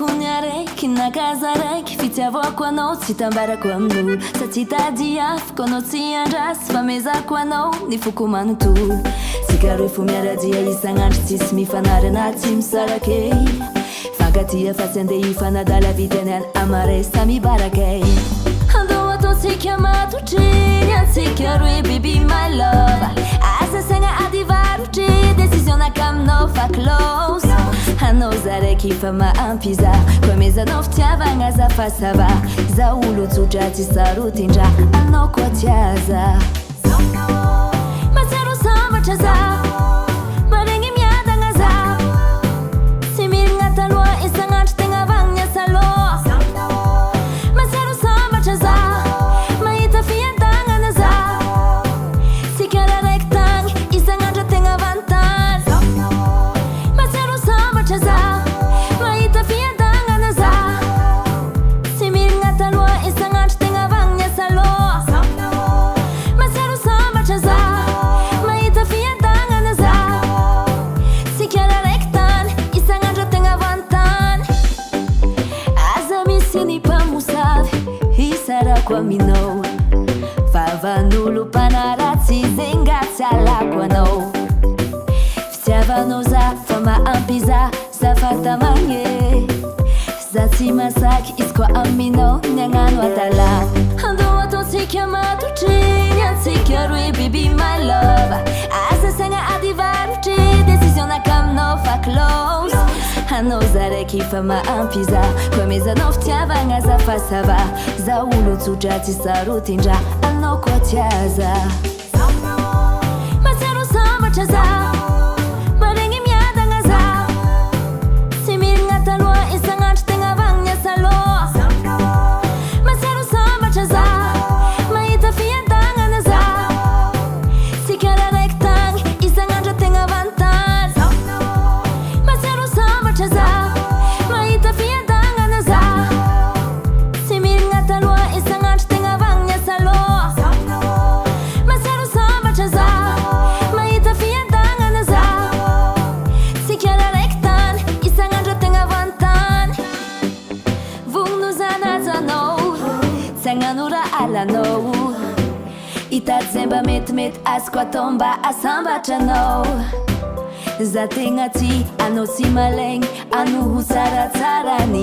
kony araiky nakaza raiky fitiavako anao tsy tambarako amin'olo sa tsy tady afako anao tsy andrasy fa mezako anao ny foko manontolo sika fo miaradia isan'andro tsisy mifanarana tsy misarake fankatia fa tsy andeha ifanadala vitany amaray samy barakay andao ataontsika matotriny antsika roe baby my love asa saigna adivarotry décision nakaminao fa close anao za raiky fa maampy za koa mezanao fitiavagna za fa sava za olo tsotra tsy sarotindra anao koa tiaza matsiaro sambatra za maregny miadagna za tsy mirigna taloha isan'andro tegna vagna saloha matsiaro sambatra za mahita fiadagnana za tsy karaha raiky tagny isan'andro tegna vantany matsiaro sambatra za mahita fiadagnana za tsy mirigna taloha isan'andro tegna vagna saloha matsiaro sambatra za mahita fiadagnana za tsy karaha raiky tany isan'andro tegna vantany aza misy ny mpamosavy hisarako aminao vavan'olo mpanaratsy zengatsy alako anao fitiavanao za fa maampy za zafatamagny za tsy masaky izy koa aminao ny agnano atala andao ataontsika matotriny antsika roe baby my love asa saigna adivarotry décision nakaminao fa close anao za raiky fa maampy za koa mezanao fitiavagna za fa sava za olo tsotra tsy sarotindra anao koa tiaza matsiaro sambatra za maregny miadagna za tsy mirigna taloha isan'andro tegna vagna saloha matsiaro sambatra za mahita fiadagnana za tsy karaha raiky tagny isan'andro tegna vantany matsiaro sambatra za mahita fiadagnana za tsy mirigna taloha isan'andro tegna vagna saloha matsiaro sambatra za mahita fiadagnana za tsy karaha raiky tany isan'andro tegna vantany vogno zanazanao tsy agnano raha alanao hitady zay mba metimety azoko atao mba asambatranao za tegna ty anao tsy malaigny anoho tsaratsara ny